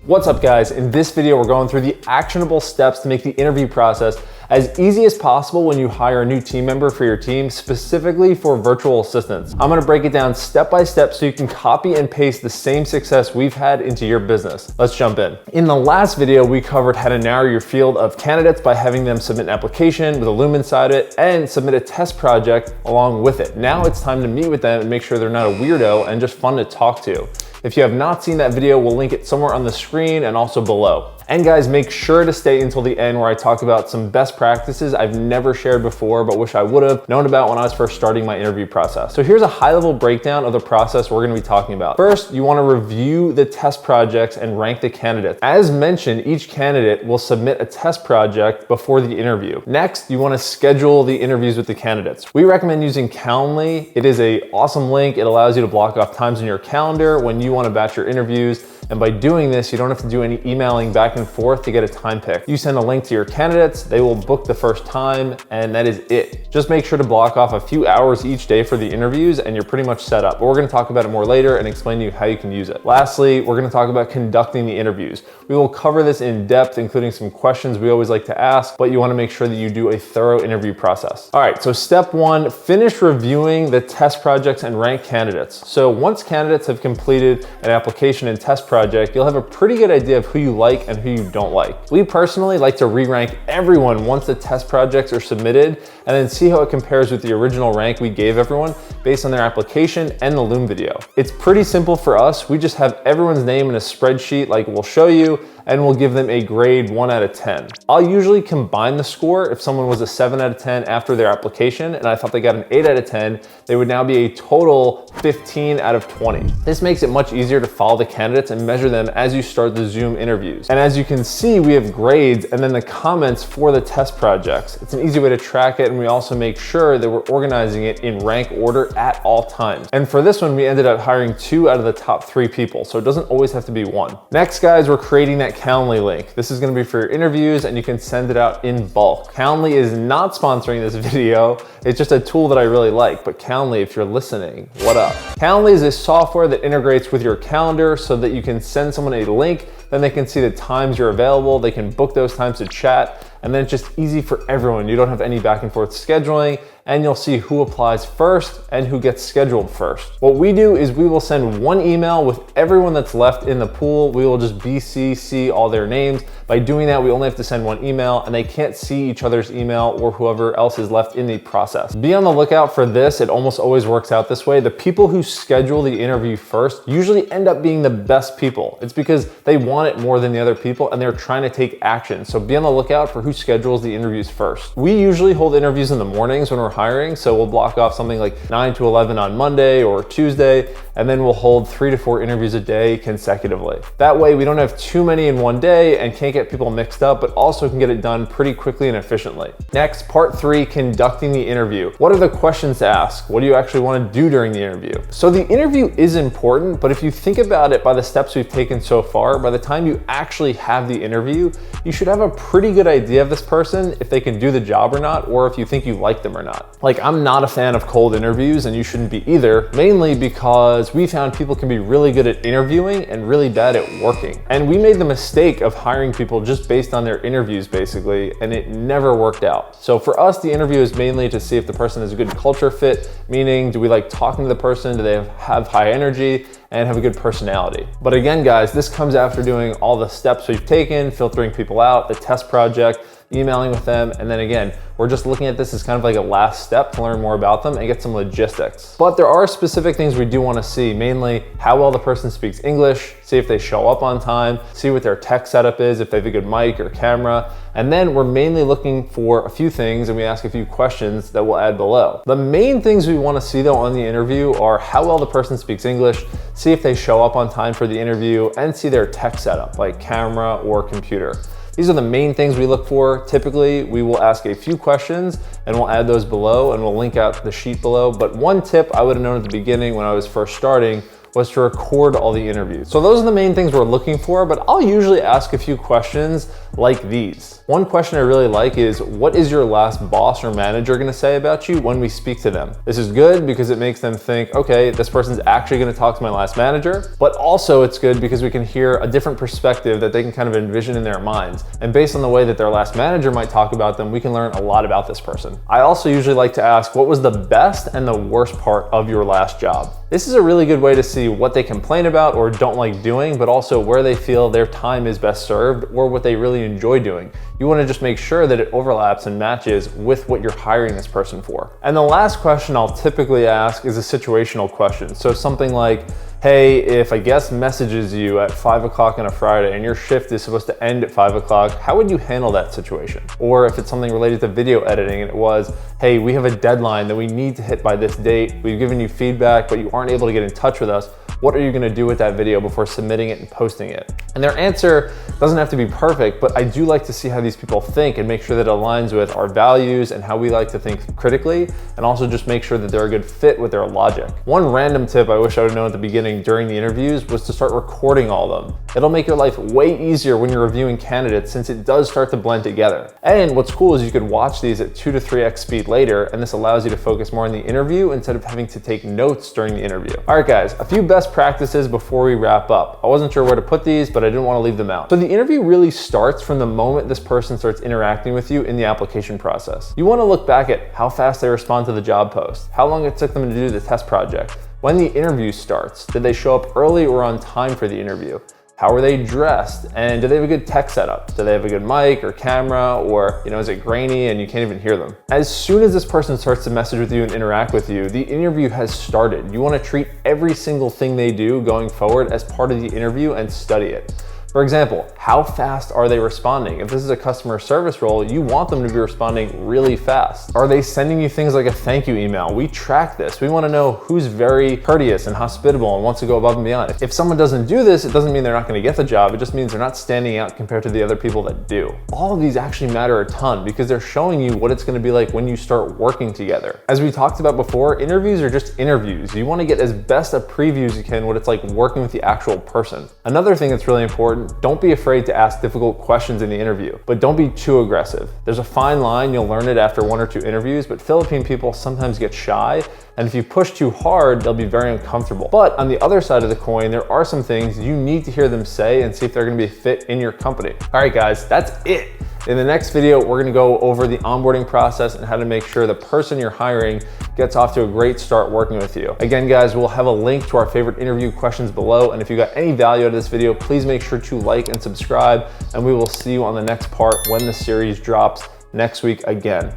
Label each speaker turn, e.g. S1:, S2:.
S1: What's up guys? In this video, we're going through the actionable steps to make the interview process as easy as possible when you hire a new team member for your team, specifically for virtual assistants. I'm gonna break it down step by step so you can copy and paste the same success we've had into your business. Let's jump in. In the last video, we covered how to narrow your field of candidates by having them submit an application with a loom inside it and submit a test project along with it. Now it's time to meet with them and make sure they're not a weirdo and just fun to talk to. If you have not seen that video, we'll link it somewhere on the screen and also below. And guys, make sure to stay until the end where I talk about some best practices I've never shared before, but wish I would have known about when I was first starting my interview process. So here's a high-level breakdown of the process we're gonna be talking about. First, you wanna review the test projects and rank the candidates. As mentioned, each candidate will submit a test project before the interview. Next, you wanna schedule the interviews with the candidates. We recommend using Calendly. It is an awesome link. It allows you to block off times in your calendar when you wanna batch your interviews. And by doing this, you don't have to do any emailing back and forth to get a time pick. You send a link to your candidates, they will book the first time, and that is it. Just make sure to block off a few hours each day for the interviews and you're pretty much set up. But we're gonna talk about it more later and explain to you how you can use it. Lastly, we're gonna talk about conducting the interviews. We will cover this in depth, including some questions we always like to ask, but you wanna make sure that you do a thorough interview process. All right, so step one, finish reviewing the test projects and rank candidates. So once candidates have completed an application and test project, you'll have a pretty good idea of who you like and who you don't like. We personally like to re-rank everyone once the test projects are submitted and then see how it compares with the original rank we gave everyone based on their application and the Loom video. It's pretty simple for us. We just have everyone's name in a spreadsheet like we'll show you, and we'll give them a grade 1 out of 10. I'll usually combine the score. If someone was a 7 out of 10 after their application and I thought they got an 8 out of 10, they would now be a total 15 out of 20. This makes it much easier to follow the candidates and measure them as you start the Zoom interviews. And as you can see, we have grades and then the comments for the test projects. It's an easy way to track it, and we also make sure that we're organizing it in rank order at all times. And for this one, we ended up hiring 2 out of the top 3 people, so it doesn't always have to be 1. Next, guys, we're creating that Calendly link. This is gonna be for your interviews and you can send it out in bulk. Calendly is not sponsoring this video. It's just a tool that I really like, but Calendly, if you're listening, what up? Calendly is a software that integrates with your calendar so that you can send someone a link, then they can see the times you're available, they can book those times to chat, and then it's just easy for everyone. You don't have any back and forth scheduling, and you'll see who applies first and who gets scheduled first. What we do is we will send one email with everyone that's left in the pool. We will just BCC all their names. By doing that, we only have to send one email and they can't see each other's email or whoever else is left in the process. Be on the lookout for this. It almost always works out this way. The people who schedule the interview first usually end up being the best people. It's because they want it more than the other people and they're trying to take action. So be on the lookout for who schedules the interviews first. We usually hold interviews in the mornings when we're hiring, so we'll block off something like 9 to 11 on Monday or Tuesday, and then we'll hold 3 to 4 interviews a day consecutively. That way we don't have too many in one day and can't get people mixed up, but also can get it done pretty quickly and efficiently. Next, part 3, conducting the interview. What are the questions to ask? What do you actually want to do during the interview? So the interview is important, but if you think about it by the steps we've taken so far, by the time you actually have the interview, you should have a pretty good idea of this person, if they can do the job or not, or if you think you like them or not. Like, I'm not a fan of cold interviews, and you shouldn't be either, mainly because we found people can be really good at interviewing and really bad at working. And we made the mistake of hiring people just based on their interviews, basically, and it never worked out. So for us, the interview is mainly to see if the person is a good culture fit, meaning do we like talking to the person, do they have high energy, and have a good personality. But again, guys, this comes after doing all the steps we've taken, filtering people out, the test project, emailing with them, and then again, we're just looking at this as kind of like a last step to learn more about them and get some logistics. But there are specific things we do want to see, mainly how well the person speaks English, see if they show up on time, see what their tech setup is, if they have a good mic or camera, and then we're mainly looking for a few things and we ask a few questions that we'll add below. The main things we want to see though on the interview are how well the person speaks English, see if they show up on time for the interview, and see their tech setup like camera or computer. These are the main things we look for. Typically, we will ask a few questions and we'll add those below and we'll link out the sheet below. But one tip I would have known at the beginning when I was first starting was to record all the interviews. So those are the main things we're looking for, but I'll usually ask a few questions like these. One question I really like is, what is your last boss or manager gonna say about you when we speak to them? This is good because it makes them think, okay, this person's actually gonna talk to my last manager, but also it's good because we can hear a different perspective that they can kind of envision in their minds. And based on the way that their last manager might talk about them, we can learn a lot about this person. I also usually like to ask, what was the best and the worst part of your last job? This is a really good way to see what they complain about or don't like doing, but also where they feel their time is best served or what they really enjoy doing. You want to just make sure that it overlaps and matches with what you're hiring this person for. And the last question I'll typically ask is a situational question. So something like, hey, if a guest messages you at 5 o'clock on a Friday and your shift is supposed to end at 5 o'clock, how would you handle that situation? Or if it's something related to video editing and it was, hey, we have a deadline that we need to hit by this date, we've given you feedback, but you aren't able to get in touch with us, what are you gonna do with that video before submitting it and posting it? And their answer doesn't have to be perfect, but I do like to see how these people think and make sure that it aligns with our values and how we like to think critically, and also just make sure that they're a good fit with their logic. One random tip I wish I would have known at the beginning during the interviews was to start recording all of them. It'll make your life way easier when you're reviewing candidates since it does start to blend together. And what's cool is you could watch these at 2 to 3x speed later, and this allows you to focus more on the interview instead of having to take notes during the interview. All right guys, a few best practices before we wrap up. I wasn't sure where to put these, but I didn't want to leave them out. So the interview really starts from the moment this person starts interacting with you in the application process. You want to look back at how fast they respond to the job post, how long it took them to do the test project, when the interview starts, did they show up early or on time for the interview? How are they dressed? And do they have a good tech setup? Do they have a good mic or camera, or is it grainy and you can't even hear them? As soon as this person starts to message with you and interact with you, the interview has started. You want to treat every single thing they do going forward as part of the interview and study it. For example, how fast are they responding? If this is a customer service role, you want them to be responding really fast. Are they sending you things like a thank you email? We track this. We want to know who's very courteous and hospitable and wants to go above and beyond. If someone doesn't do this, it doesn't mean they're not going to get the job. It just means they're not standing out compared to the other people that do. All of these actually matter a ton because they're showing you what it's going to be like when you start working together. As we talked about before, interviews are just interviews. You want to get as best a preview as you can what it's like working with the actual person. Another thing that's really important, don't be afraid to ask difficult questions in the interview, but don't be too aggressive. There's a fine line, you'll learn it after 1 or 2 interviews, but Philippine people sometimes get shy, and if you push too hard, they'll be very uncomfortable. But on the other side of the coin, there are some things you need to hear them say and see if they're gonna be a fit in your company. All right guys, that's it. In the next video, we're gonna go over the onboarding process and how to make sure the person you're hiring gets off to a great start working with you. Again, guys, we'll have a link to our favorite interview questions below. And if you got any value out of this video, please make sure to like and subscribe. And we will see you on the next part when the series drops next week again.